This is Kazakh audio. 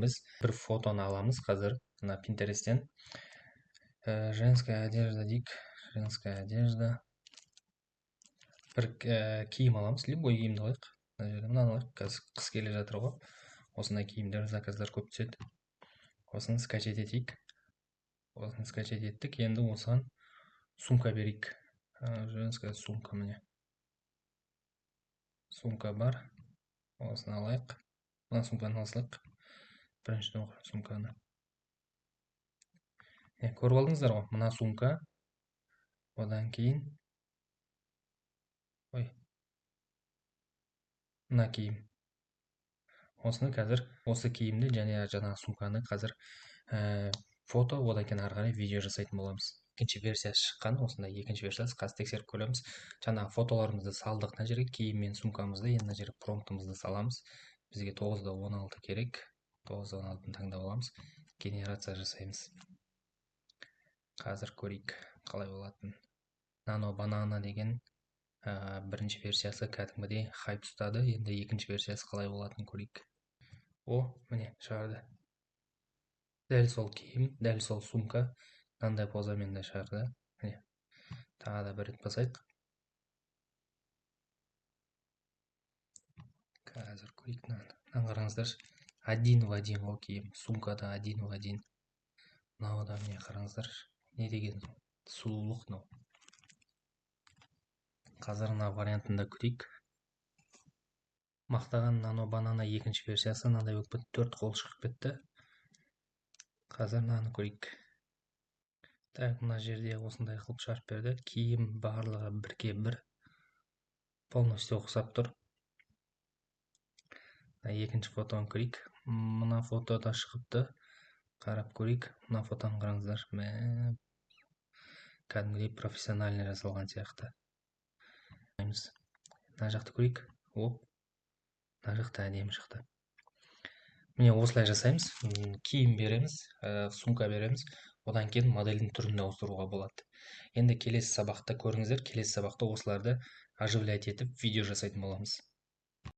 біз бір фотоны аламыз қазір мына Pinterest'тен. Женская одежда дейік, женская одежда. Бір киім аламыз, любой киімді қойық. Мынаны қойық, қазір қыс келе жатыр ғой. Осындай киімдер, заказдар көп түседі. Осыны скачать етейік. Осыны скачать еттік. Енді осыған сумка берейік. Женская сумка міне. Сумка бар. Осыны алайық. Мына сумканы алсақ. Біріншіден сумканы. Көріп алдыңыздар ғой, мына сумка. Одан кейін мына киім. Осыны қазір осы киімді және жаңағы сумканы қазір фото, одан кейін ары қарай видео жасайтын боламыз. Екінші версиясы шыққан, осындай екінші версиясы қазір тексеріп көреміз. Жаңағы фотоларымызды салдық мына жерге, киім мен сумкамызды, енді мына жерге промптымызды саламыз. Бізге 9-16 керек. 9-16-ны таңдап аламыз. Генерация жасаймыз. Қазір көрейік қалай болатын. Nano Banana деген бірінші версиясы кәдімгідей хайп ұстады. Енді екінші версиясы қалай болатын көрейік. Міне шығарды. Дәл сол киім, дәл сол сумка, мынандай позамен де шығарды. Міне. Тағы да бір рет басайық. Қазір көрейік. Мынаны қараңыздаршы. Один в один ол киім. Сумкада один в один. Мынау да міне қараңыздаршы. Не деген сұлулық мынау. Қазір мына вариантында көрейік. Мақтаған Nano Banana екінші версиясы мынандай болып кетті, 4 қол шығып кетті. Қазір мынаны көрейік. Так, мына жерде осындай қылып шығарып берді. Киім барлығы 1-1. Полностью ұқсап тұр. Екінші фотоны көрейік. Мына фотода шығыпты. Қарап көрейік. Мына фотоны қараңыздар. Кәдімгідей профессиональный жасалған сияқты. Мына жақты көрейік. Мына жақта әдемі шықты. Міне осылай жасаймыз. Киім береміз, сумка береміз. Одан кейін модельдің түрін ауыстыруға болады. Енді келесі сабақта көріңіздер. Келесі сабақта осыларды оживлять етіп видео жасайтын боламыз.